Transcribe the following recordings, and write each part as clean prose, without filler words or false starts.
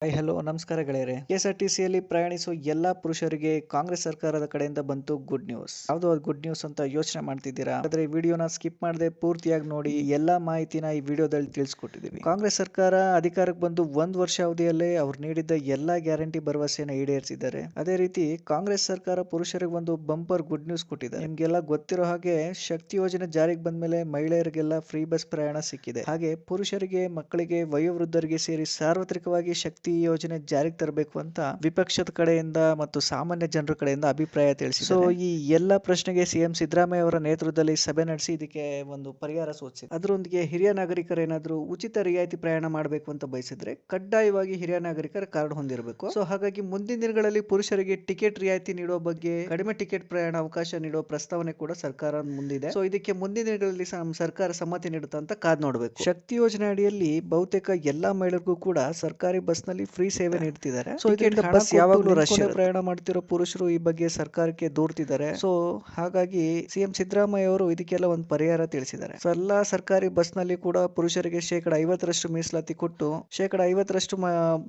Hi hello ನಮಸ್ಕಾರ ಗೆಳೆಯರೆ. ಕೆಎಸ್ಆರ್ಟಿಸಿಯಲ್ಲಿ ಪ್ರಯಾಣಿಸುವ ಎಲ್ಲಾ ಪುರುಷರಿಗೆ ಕಾಂಗ್ರೆಸ್ ಸರ್ಕಾರದ ಕಡೆಯಿಂದ ಬಂತು ಗುಡ್ ನ್ಯೂಸ್. ಯಾವ್ದು ಗುಡ್ ನ್ಯೂಸ್ ಅಂತ ಯೋಚನೆ ಮಾಡ್ತಿದ್ದೀರಾ? ಆದ್ರೆ ಈ ವಿಡಿಯೋನ ಸ್ಕಿಪ್ ಮಾಡದೆ ಪೂರ್ತಿಯಾಗಿ ನೋಡಿ. ಎಲ್ಲಾ ಮಾಹಿತಿನ ಈ ವಿಡಿಯೋದಲ್ಲಿ ತಿಳಿಸ್ಕೊಟ್ಟಿದ್ದೀವಿ. ಕಾಂಗ್ರೆಸ್ ಸರ್ಕಾರ ಅಧಿಕಾರಕ್ಕೆ ಬಂದು 1 ವರ್ಷ ಅವಧಿಯಲ್ಲೇ ಅವ್ರು ನೀಡಿದ್ದ ಎಲ್ಲಾ ಗ್ಯಾರಂಟಿ ಭರವಸೆನ ಈಡೇರಿಸಿದ್ದಾರೆ. ಅದೇ ರೀತಿ ಕಾಂಗ್ರೆಸ್ ಸರ್ಕಾರ ಪುರುಷರಿಗೆ ಒಂದು ಬಂಪರ್ ಗುಡ್ ನ್ಯೂಸ್ ಕೊಟ್ಟಿದೆ. ನಿಮ್ಗೆಲ್ಲ ಗೊತ್ತಿರೋ ಹಾಗೆ ಶಕ್ತಿ ಯೋಜನೆ ಜಾರಿಗೆ ಬಂದ್ಮೇಲೆ ಮಹಿಳೆಯರಿಗೆಲ್ಲ ಫ್ರೀ ಬಸ್ ಪ್ರಯಾಣ ಸಿಕ್ಕಿದೆ. ಹಾಗೆ ಪುರುಷರಿಗೆ, ಮಕ್ಕಳಿಗೆ, ವಯೋವೃದ್ಧರಿಗೆ ಸೇರಿ ಸಾರ್ವತ್ರಿಕವಾಗಿ ಶಕ್ತಿ ಯೋಜನೆ ಜಾರಿಗೆ ತರಬೇಕು ಅಂತ ವಿಪಕ್ಷದ ಕಡೆಯಿಂದ ಮತ್ತು ಸಾಮಾನ್ಯ ಜನರ ಕಡೆಯಿಂದ ಅಭಿಪ್ರಾಯ ತಿಳಿಸಿದ್ದಾರೆ. ಸೊ ಈ ಎಲ್ಲ ಪ್ರಶ್ನೆಗೆ ಸಿಎಂ ಸಿದ್ದರಾಮಯ್ಯ ಅವರ ನೇತೃತ್ವದಲ್ಲಿ ಸಭೆ ನಡೆಸಿ ಇದಕ್ಕೆ ಒಂದು ಪರಿಹಾರ ಸೂಚಿಸಿದೆ. ಅದರೊಂದಿಗೆ ಹಿರಿಯ ನಾಗರಿಕರು ಏನಾದರೂ ಉಚಿತ ರಿಯಾಯಿತಿ ಪ್ರಯಾಣ ಮಾಡಬೇಕು ಅಂತ ಬಯಸಿದ್ರೆ ಕಡ್ಡಾಯವಾಗಿ ಹಿರಿಯ ನಾಗರಿಕರ ಕಾರ್ಡ್ ಹೊಂದಿರಬೇಕು. ಸೊ ಹಾಗಾಗಿ ಮುಂದಿನ ದಿನಗಳಲ್ಲಿ ಪುರುಷರಿಗೆ ಟಿಕೆಟ್ ರಿಯಾಯಿತಿ ನೀಡುವ ಬಗ್ಗೆ, ಕಡಿಮೆ ಟಿಕೆಟ್ ಪ್ರಯಾಣ ಅವಕಾಶ ನೀಡುವ ಪ್ರಸ್ತಾವನೆ ಕೂಡ ಸರ್ಕಾರ ಮುಂದಿದೆ. ಸೊ ಇದಕ್ಕೆ ಮುಂದಿನ ದಿನಗಳಲ್ಲಿ ಸರ್ಕಾರ ಸಮ್ಮತಿ ನೀಡುತ್ತಾ ಅಂತ ಕಾದ್ ನೋಡಬೇಕು. ಶಕ್ತಿ ಯೋಜನೆ ಅಡಿಯಲ್ಲಿ ಬಹುತೇಕ ಎಲ್ಲಾ ಮಹಿಳೆಯರಿಗೂ ಕೂಡ ಸರ್ಕಾರಿ ಬಸ್ ನಲ್ಲಿ ಫ್ರೀ ಸೇವೆ ನೀಡ್ತಿದ್ದಾರೆ. ಸೊ ಇದರಿಂದ ಬಸ್ ಯಾವಾಗಲೂ ರಶ್ ಪ್ರಯಾಣ ಮಾಡ್ತಿರೋ ಪುರುಷರು ಈ ಬಗ್ಗೆ ಸರ್ಕಾರಕ್ಕೆ ದೂರ್ತಿದ್ದಾರೆ. ಸೊ ಹಾಗಾಗಿ ಸಿಎಂ ಸಿದ್ದರಾಮಯ್ಯ ಅವರು ಇದಕ್ಕೆಲ್ಲ ಒಂದು ಪರಿಹಾರ ತಿಳಿಸಿದ್ದಾರೆ. ಸೊ ಎಲ್ಲಾ ಸರ್ಕಾರಿ ಬಸ್ ನಲ್ಲಿ ಕೂಡ ಪುರುಷರಿಗೆ 50% ಮೀಸಲಾತಿ ಕೊಟ್ಟು 50%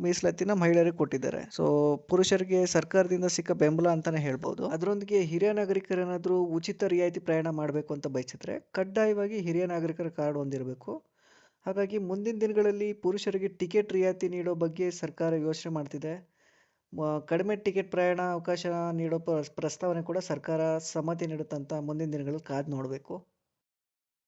ಮೀಸಲಾತಿನ ಮಹಿಳೆಯರಿಗೆ ಕೊಟ್ಟಿದ್ದಾರೆ. ಸೊ ಪುರುಷರಿಗೆ ಸರ್ಕಾರದಿಂದ ಸಿಕ್ಕ ಬೆಂಬಲ ಅಂತಾನೆ ಹೇಳ್ಬಹುದು. ಅದರೊಂದಿಗೆ ಹಿರಿಯ ನಾಗರಿಕರೇನಾದ್ರೂ ಉಚಿತ ರಿಯಾಯಿತಿ ಪ್ರಯಾಣ ಮಾಡಬೇಕು ಅಂತ ಬಯಸಿದ್ರೆ ಕಡ್ಡಾಯವಾಗಿ ಹಿರಿಯ ನಾಗರಿಕರ ಕಾರ್ಡ್ ಹೊಂದಿರಬೇಕು. ಹಾಗಾಗಿ ಮುಂದಿನ ದಿನಗಳಲ್ಲಿ ಪುರುಷರಿಗೆ ಟಿಕೆಟ್ ರಿಯಾಯಿತಿ ನೀಡೋ ಬಗ್ಗೆ ಸರ್ಕಾರ ಯೋಚನೆ ಮಾಡ್ತಿದೆ. ಕಡಿಮೆ ಟಿಕೆಟ್ ಪ್ರಯಾಣ ಅವಕಾಶ ನೀಡೋ ಪ್ರಸ್ತಾವನೆ ಕೂಡ ಸರ್ಕಾರ ಸಮ್ಮತಿ ನೀಡುತ್ತಂತ ಮುಂದಿನ ದಿನಗಳಲ್ಲಿ ಕಾದ್ ನೋಡಬೇಕು.